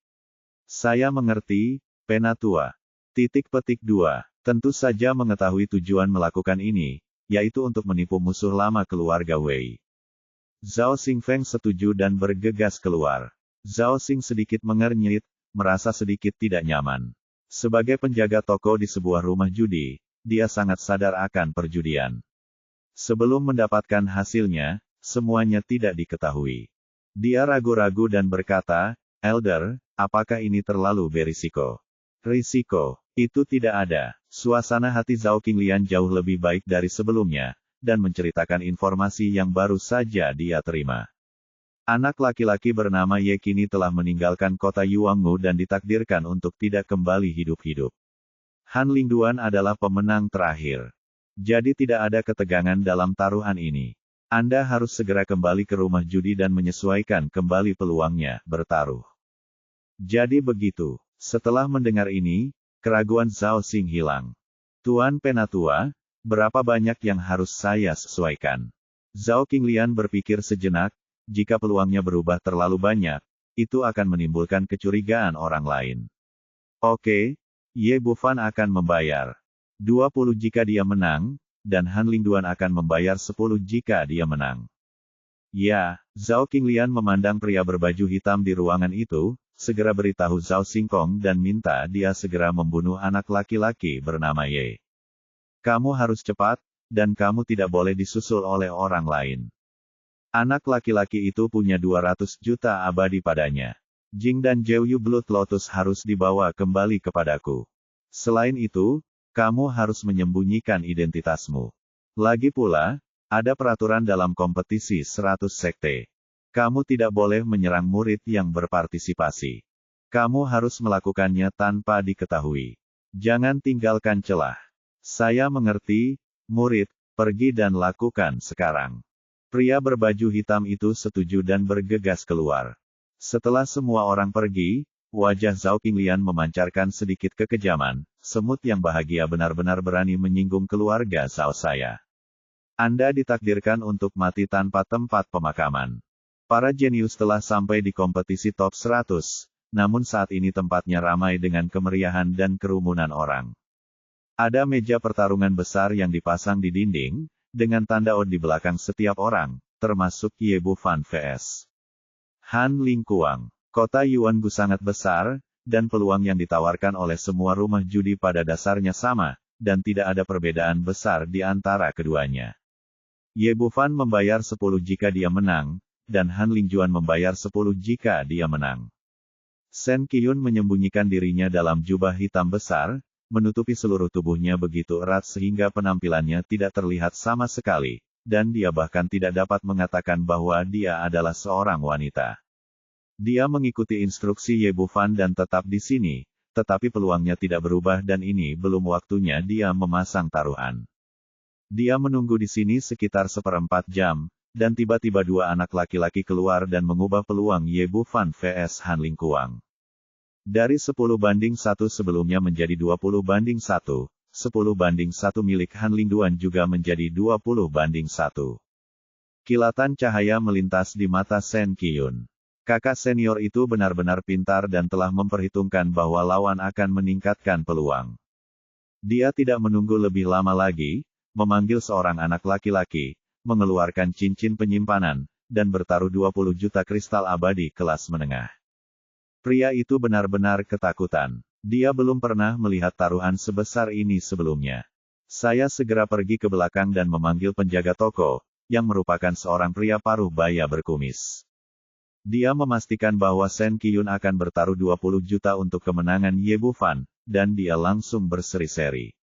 Saya mengerti, Penatua. Petik 2. Tentu saja mengetahui tujuan melakukan ini, yaitu untuk menipu musuh lama keluarga Wei. Zhao Xingfeng setuju dan bergegas keluar. Zhao Xing sedikit mengernyit, merasa sedikit tidak nyaman. Sebagai penjaga toko di sebuah rumah judi, dia sangat sadar akan perjudian. Sebelum mendapatkan hasilnya, semuanya tidak diketahui. Dia ragu-ragu dan berkata, Elder, apakah ini terlalu berisiko? Risiko, itu tidak ada. Suasana hati Zhao Qinglian jauh lebih baik dari sebelumnya, dan menceritakan informasi yang baru saja dia terima. Anak laki-laki bernama Ye kini telah meninggalkan kota Yuangmu dan ditakdirkan untuk tidak kembali hidup-hidup. Han Lingduan adalah pemenang terakhir. Jadi tidak ada ketegangan dalam taruhan ini. Anda harus segera kembali ke rumah judi dan menyesuaikan kembali peluangnya bertaruh. Jadi begitu. Setelah mendengar ini, keraguan Zhao Xing hilang. Tuan Penatua, berapa banyak yang harus saya sesuaikan? Zhao Qinglian berpikir sejenak, jika peluangnya berubah terlalu banyak, itu akan menimbulkan kecurigaan orang lain. Oke, Ye Bufan akan membayar 20 jika dia menang, dan Han Lingduan akan membayar 10 jika dia menang. Ya, Zhao Qinglian memandang pria berbaju hitam di ruangan itu, segera beritahu Zhao Xingkong dan minta dia segera membunuh anak laki-laki bernama Ye. Kamu harus cepat, dan kamu tidak boleh disusul oleh orang lain. Anak laki-laki itu punya 200 juta abadi padanya. Jing dan Jiuyu Blood Lotus harus dibawa kembali kepadaku. Selain itu, kamu harus menyembunyikan identitasmu. Lagi pula, ada peraturan dalam kompetisi 100 sekte. Kamu tidak boleh menyerang murid yang berpartisipasi. Kamu harus melakukannya tanpa diketahui. Jangan tinggalkan celah. Saya mengerti, murid, pergi dan lakukan sekarang. Pria berbaju hitam itu setuju dan bergegas keluar. Setelah semua orang pergi, wajah Zhao Qinglian memancarkan sedikit kekejaman. Semut yang bahagia benar-benar berani menyinggung keluarga Zhao saya. Anda ditakdirkan untuk mati tanpa tempat pemakaman. Para jenius telah sampai di kompetisi top 100, namun saat ini tempatnya ramai dengan kemeriahan dan kerumunan orang. Ada meja pertarungan besar yang dipasang di dinding, dengan tanda odd di belakang setiap orang, termasuk Ye Bufan vs. Han Lingkuang. Kota Yuangu sangat besar, dan peluang yang ditawarkan oleh semua rumah judi pada dasarnya sama, dan tidak ada perbedaan besar di antara keduanya. Ye Bufan membayar 10 jika dia menang, dan Han Lingjuan membayar 10 jika dia menang. Shen Qiyun menyembunyikan dirinya dalam jubah hitam besar, menutupi seluruh tubuhnya begitu erat sehingga penampilannya tidak terlihat sama sekali, dan dia bahkan tidak dapat mengatakan bahwa dia adalah seorang wanita. Dia mengikuti instruksi Ye Bufan dan tetap di sini, tetapi peluangnya tidak berubah dan ini belum waktunya dia memasang taruhan. Dia menunggu di sini sekitar 1/4 jam, dan tiba-tiba dua anak laki-laki keluar dan mengubah peluang Ye Bufan vs Han Lingkuang. Dari 10-1 sebelumnya menjadi 20-1, 10-1 milik Han Lingduan juga menjadi 20-1. Kilatan cahaya melintas di mata Shen Qiyun. Kakak senior itu benar-benar pintar dan telah memperhitungkan bahwa lawan akan meningkatkan peluang. Dia tidak menunggu lebih lama lagi, memanggil seorang anak laki-laki, mengeluarkan cincin penyimpanan, dan bertaruh 20 juta kristal abadi kelas menengah. Pria itu benar-benar ketakutan. Dia belum pernah melihat taruhan sebesar ini sebelumnya. Saya segera pergi ke belakang dan memanggil penjaga toko, yang merupakan seorang pria paruh baya berkumis. Dia memastikan bahwa Shen Qiyun akan bertaruh 20 juta untuk kemenangan Ye Bufan, dan dia langsung berseri-seri.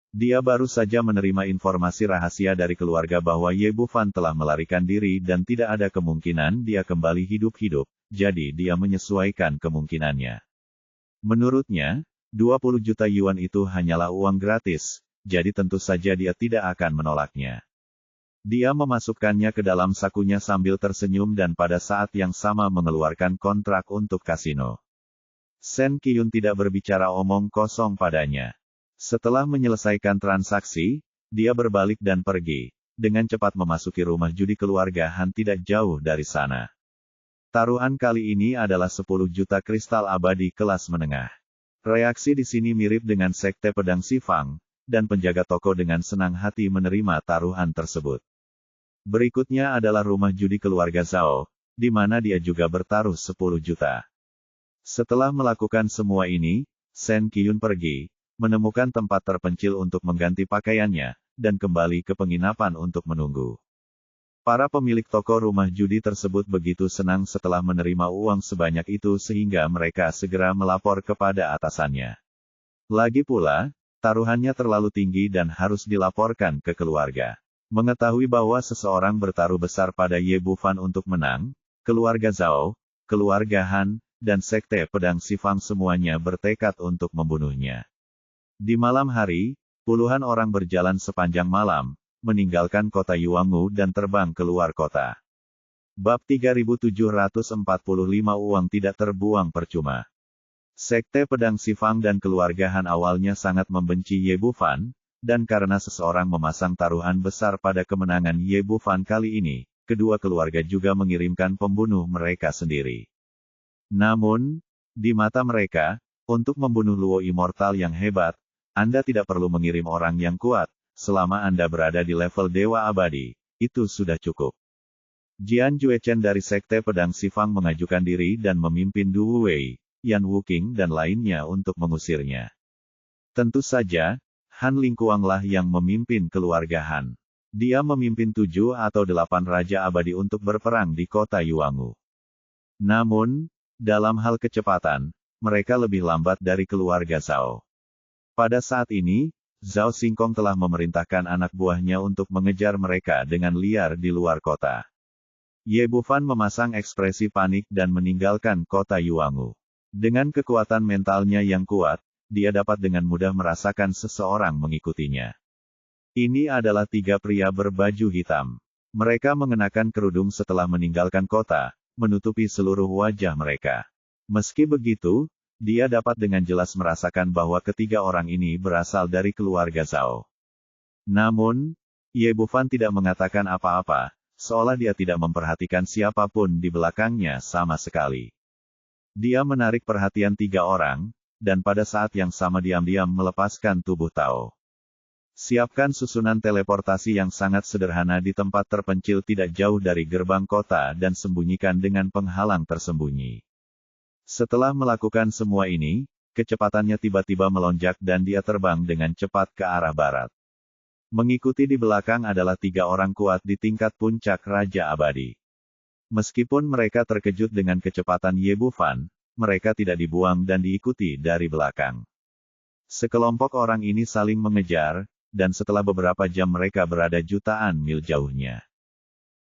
Dia baru saja menerima informasi rahasia dari keluarga bahwa Ye Bufan telah melarikan diri dan tidak ada kemungkinan dia kembali hidup-hidup, jadi dia menyesuaikan kemungkinannya. Menurutnya, 20 juta yuan itu hanyalah uang gratis, jadi tentu saja dia tidak akan menolaknya. Dia memasukkannya ke dalam sakunya sambil tersenyum dan pada saat yang sama mengeluarkan kontrak untuk kasino. Shen Qiyun tidak berbicara omong kosong padanya. Setelah menyelesaikan transaksi, dia berbalik dan pergi, dengan cepat memasuki rumah judi keluarga Han tidak jauh dari sana. Taruhan kali ini adalah 10 juta kristal abadi kelas menengah. Reaksi di sini mirip dengan sekte pedang Sifang, dan penjaga toko dengan senang hati menerima taruhan tersebut. Berikutnya adalah rumah judi keluarga Zhao, di mana dia juga bertaruh 10 juta. Setelah melakukan semua ini, Shen Qiyun pergi, menemukan tempat terpencil untuk mengganti pakaiannya, dan kembali ke penginapan untuk menunggu. Para pemilik toko rumah judi tersebut begitu senang setelah menerima uang sebanyak itu sehingga mereka segera melapor kepada atasannya. Lagi pula, taruhannya terlalu tinggi dan harus dilaporkan ke keluarga. Mengetahui bahwa seseorang bertaruh besar pada Ye Bufan untuk menang, keluarga Zhao, keluarga Han, dan sekte pedang Sifang semuanya bertekad untuk membunuhnya. Di malam hari, puluhan orang berjalan sepanjang malam, meninggalkan kota Yuangu dan terbang keluar kota. Bab 3745 Uang tidak terbuang percuma. Sekte pedang Sifang dan keluarga Han awalnya sangat membenci Ye Bufan, dan karena seseorang memasang taruhan besar pada kemenangan Ye Bufan kali ini, kedua keluarga juga mengirimkan pembunuh mereka sendiri. Namun, di mata mereka, untuk membunuh Luo Immortal yang hebat, Anda tidak perlu mengirim orang yang kuat. Selama Anda berada di level Dewa Abadi, itu sudah cukup. Jian Juechen dari Sekte Pedang Sifang mengajukan diri dan memimpin Du Wei, Yan Wuqing dan lainnya untuk mengusirnya. Tentu saja, Han Lingkuanglah yang memimpin keluarga Han. Dia memimpin 7 atau 8 Raja Abadi untuk berperang di kota Yuangu. Namun, dalam hal kecepatan, mereka lebih lambat dari keluarga Zhao. Pada saat ini, Zhao Xingkong telah memerintahkan anak buahnya untuk mengejar mereka dengan liar di luar kota. Ye Bufan memasang ekspresi panik dan meninggalkan kota Yuangu. Dengan kekuatan mentalnya yang kuat, dia dapat dengan mudah merasakan seseorang mengikutinya. Ini adalah 3 pria berbaju hitam. Mereka mengenakan kerudung setelah meninggalkan kota, menutupi seluruh wajah mereka. Meski begitu, dia dapat dengan jelas merasakan bahwa ketiga orang ini berasal dari keluarga Zhao. Namun, Ye Bufan tidak mengatakan apa-apa, seolah dia tidak memperhatikan siapapun di belakangnya sama sekali. Dia menarik perhatian tiga orang, dan pada saat yang sama diam-diam melepaskan tubuh Tao. Siapkan susunan teleportasi yang sangat sederhana di tempat terpencil tidak jauh dari gerbang kota dan sembunyikan dengan penghalang tersembunyi. Setelah melakukan semua ini, kecepatannya tiba-tiba melonjak dan dia terbang dengan cepat ke arah barat. Mengikuti di belakang adalah tiga orang kuat di tingkat puncak Raja Abadi. Meskipun mereka terkejut dengan kecepatan Ye Bufan, mereka tidak dibuang dan diikuti dari belakang. Sekelompok orang ini saling mengejar, dan setelah beberapa jam mereka berada jutaan mil jauhnya.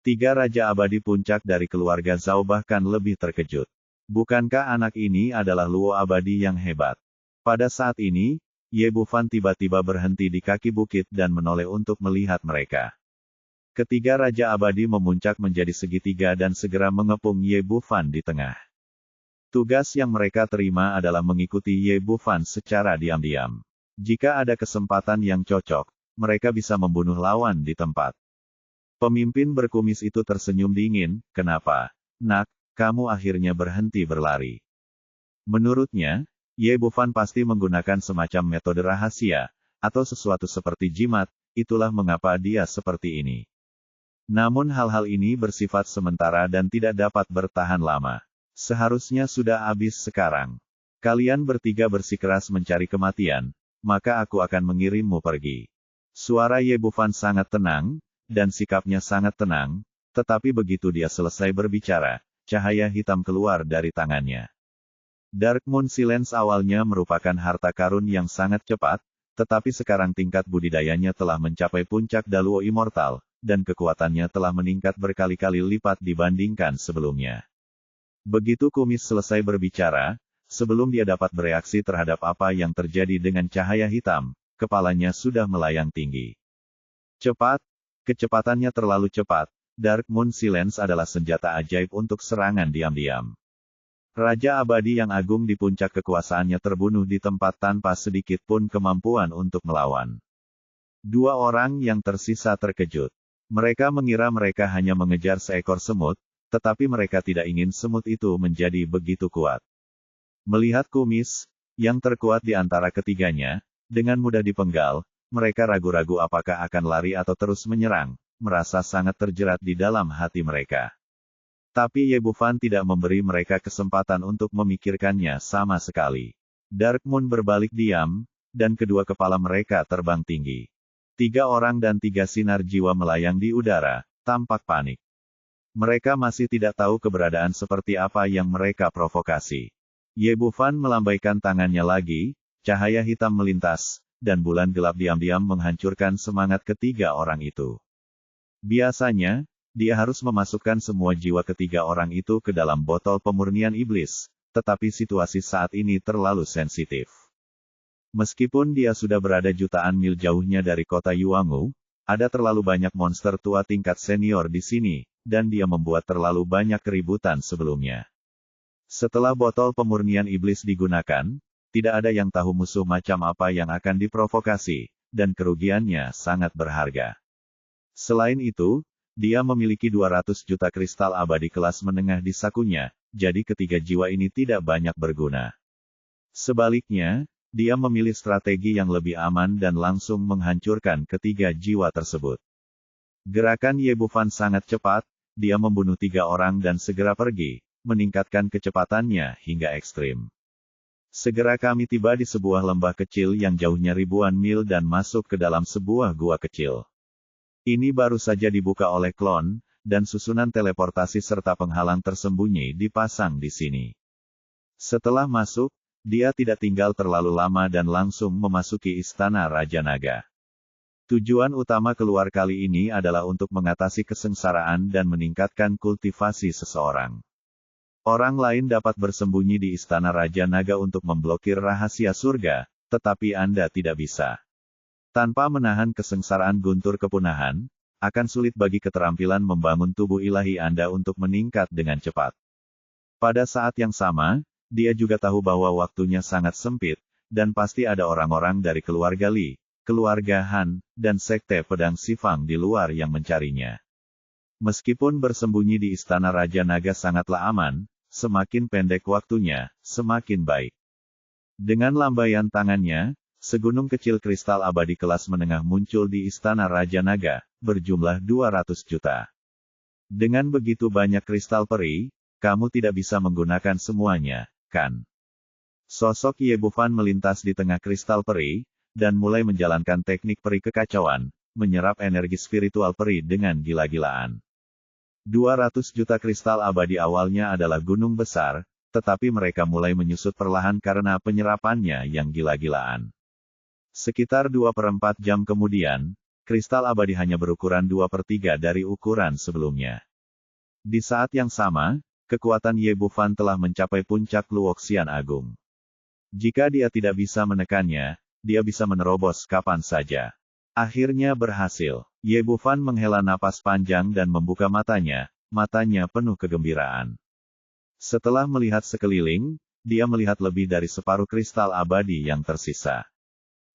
Tiga Raja Abadi puncak dari keluarga Zhao bahkan lebih terkejut. Bukankah anak ini adalah Luo Abadi yang hebat? Pada saat ini, Ye Bufan tiba-tiba berhenti di kaki bukit dan menoleh untuk melihat mereka. Ketiga Raja Abadi memuncak menjadi segitiga dan segera mengepung Ye Bufan di tengah. Tugas yang mereka terima adalah mengikuti Ye Bufan secara diam-diam. Jika ada kesempatan yang cocok, mereka bisa membunuh lawan di tempat. Pemimpin berkumis itu tersenyum dingin, "Kenapa, Nak, kamu akhirnya berhenti berlari?" Menurutnya, Ye Bufan pasti menggunakan semacam metode rahasia, atau sesuatu seperti jimat, itulah mengapa dia seperti ini. Namun hal-hal ini bersifat sementara dan tidak dapat bertahan lama. Seharusnya sudah habis sekarang. Kalian bertiga bersikeras mencari kematian, maka aku akan mengirimmu pergi. Suara Ye Bufan sangat tenang, dan sikapnya sangat tenang, tetapi begitu dia selesai berbicara, cahaya hitam keluar dari tangannya. Dark Moon Silence awalnya merupakan harta karun yang sangat cepat, tetapi sekarang tingkat budidayanya telah mencapai puncak Daluo Immortal, dan kekuatannya telah meningkat berkali-kali lipat dibandingkan sebelumnya. Begitu kumis selesai berbicara, sebelum dia dapat bereaksi terhadap apa yang terjadi dengan cahaya hitam, kepalanya sudah melayang tinggi. Cepat, kecepatannya terlalu cepat, Dark Moon Silence adalah senjata ajaib untuk serangan diam-diam. Raja Abadi yang agung di puncak kekuasaannya terbunuh di tempat tanpa sedikit pun kemampuan untuk melawan. Dua orang yang tersisa terkejut. Mereka mengira mereka hanya mengejar seekor semut, tetapi mereka tidak ingin semut itu menjadi begitu kuat. Melihat kumis, yang terkuat di antara ketiganya, dengan mudah dipenggal, mereka ragu-ragu apakah akan lari atau terus menyerang, merasa sangat terjerat di dalam hati mereka. Tapi Ye Bufan tidak memberi mereka kesempatan untuk memikirkannya sama sekali. Dark Moon berbalik diam, dan kedua kepala mereka terbang tinggi. Tiga orang dan tiga sinar jiwa melayang di udara, tampak panik. Mereka masih tidak tahu keberadaan seperti apa yang mereka provokasi. Ye Bufan melambaikan tangannya lagi, cahaya hitam melintas, dan bulan gelap diam-diam menghancurkan semangat ketiga orang itu. Biasanya, dia harus memasukkan semua jiwa ketiga orang itu ke dalam botol pemurnian iblis, tetapi situasi saat ini terlalu sensitif. Meskipun dia sudah berada jutaan mil jauhnya dari kota Yuangu, ada terlalu banyak monster tua tingkat senior di sini, dan dia membuat terlalu banyak keributan sebelumnya. Setelah botol pemurnian iblis digunakan, tidak ada yang tahu musuh macam apa yang akan diprovokasi, dan kerugiannya sangat berharga. Selain itu, dia memiliki 200 juta kristal abadi kelas menengah di sakunya, jadi ketiga jiwa ini tidak banyak berguna. Sebaliknya, dia memilih strategi yang lebih aman dan langsung menghancurkan ketiga jiwa tersebut. Gerakan Ye Bufan sangat cepat, dia membunuh tiga orang dan segera pergi, meningkatkan kecepatannya hingga ekstrim. Segera kami tiba di sebuah lembah kecil yang jauhnya ribuan mil dan masuk ke dalam sebuah gua kecil. Ini baru saja dibuka oleh klon, dan susunan teleportasi serta penghalang tersembunyi dipasang di sini. Setelah masuk, dia tidak tinggal terlalu lama dan langsung memasuki istana Raja Naga. Tujuan utama keluar kali ini adalah untuk mengatasi kesengsaraan dan meningkatkan kultivasi seseorang. Orang lain dapat bersembunyi di istana Raja Naga untuk memblokir rahasia surga, tetapi Anda tidak bisa. Tanpa menahan kesengsaraan guntur kepunahan, akan sulit bagi keterampilan membangun tubuh ilahi Anda untuk meningkat dengan cepat. Pada saat yang sama, dia juga tahu bahwa waktunya sangat sempit, dan pasti ada orang-orang dari keluarga Li, keluarga Han, dan sekte pedang Sifang di luar yang mencarinya. Meskipun bersembunyi di istana Raja Naga sangatlah aman, semakin pendek waktunya, semakin baik. Dengan lambaian tangannya, segunung kecil kristal abadi kelas menengah muncul di istana Raja Naga, berjumlah 200 juta. Dengan begitu banyak kristal peri, kamu tidak bisa menggunakan semuanya, kan? Sosok Ye Bufan melintas di tengah kristal peri, dan mulai menjalankan teknik peri kekacauan, menyerap energi spiritual peri dengan gila-gilaan. 200 juta kristal abadi awalnya adalah gunung besar, tetapi mereka mulai menyusut perlahan karena penyerapannya yang gila-gilaan. Sekitar 2/4 jam kemudian, kristal abadi hanya berukuran 2/3 dari ukuran sebelumnya. Di saat yang sama, kekuatan Ye Bufan telah mencapai puncak Luoxian Agung. Jika dia tidak bisa menekannya, dia bisa menerobos kapan saja. Akhirnya berhasil. Ye Bufan menghela napas panjang dan membuka matanya penuh kegembiraan. Setelah melihat sekeliling, dia melihat lebih dari separuh kristal abadi yang tersisa.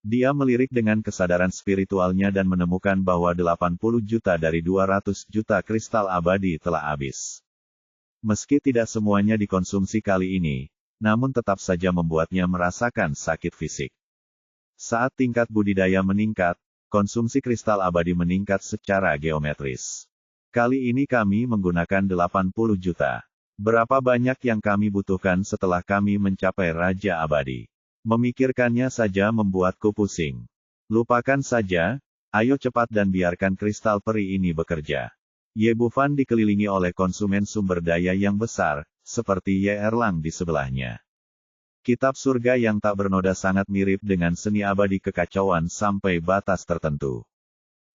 Dia melirik dengan kesadaran spiritualnya dan menemukan bahwa 80 juta dari 200 juta kristal abadi telah habis. Meski tidak semuanya dikonsumsi kali ini, namun tetap saja membuatnya merasakan sakit fisik. Saat tingkat budidaya meningkat, konsumsi kristal abadi meningkat secara geometris. Kali ini kami menggunakan 80 juta. Berapa banyak yang kami butuhkan setelah kami mencapai Raja Abadi? Memikirkannya saja membuatku pusing. Lupakan saja, ayo cepat dan biarkan kristal peri ini bekerja. Ye Bufan dikelilingi oleh konsumen sumber daya yang besar, seperti Ye Erlang di sebelahnya. Kitab surga yang tak bernoda sangat mirip dengan seni abadi kekacauan sampai batas tertentu.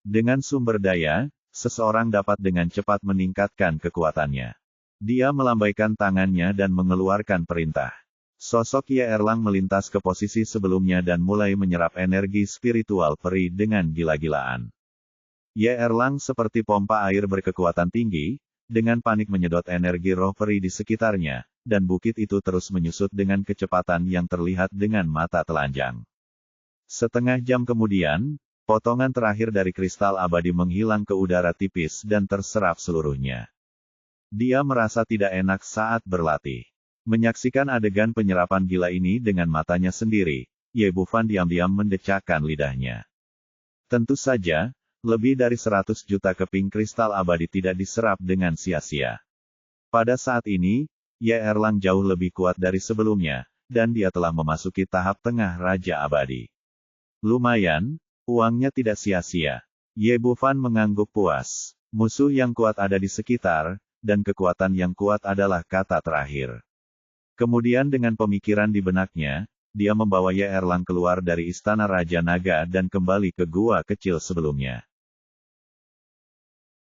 Dengan sumber daya, seseorang dapat dengan cepat meningkatkan kekuatannya. Dia melambaikan tangannya dan mengeluarkan perintah. Sosok Ye Erlang melintas ke posisi sebelumnya dan mulai menyerap energi spiritual peri dengan gila-gilaan. Ye Erlang seperti pompa air berkekuatan tinggi, dengan panik menyedot energi roh peri di sekitarnya, dan bukit itu terus menyusut dengan kecepatan yang terlihat dengan mata telanjang. Setengah jam kemudian, potongan terakhir dari kristal abadi menghilang ke udara tipis dan terserap seluruhnya. Dia merasa tidak enak saat berlatih. Menyaksikan adegan penyerapan gila ini dengan matanya sendiri, Ye Bufan diam-diam mendecakkan lidahnya. Tentu saja, lebih dari 100 juta keping kristal abadi tidak diserap dengan sia-sia. Pada saat ini, Ye Erlang jauh lebih kuat dari sebelumnya, dan dia telah memasuki tahap tengah Raja Abadi. Lumayan, uangnya tidak sia-sia. Ye Bufan mengangguk puas. Musuh yang kuat ada di sekitar, dan kekuatan yang kuat adalah kata terakhir. Kemudian dengan pemikiran di benaknya, dia membawa Ye Erlang keluar dari istana Raja Naga dan kembali ke gua kecil sebelumnya.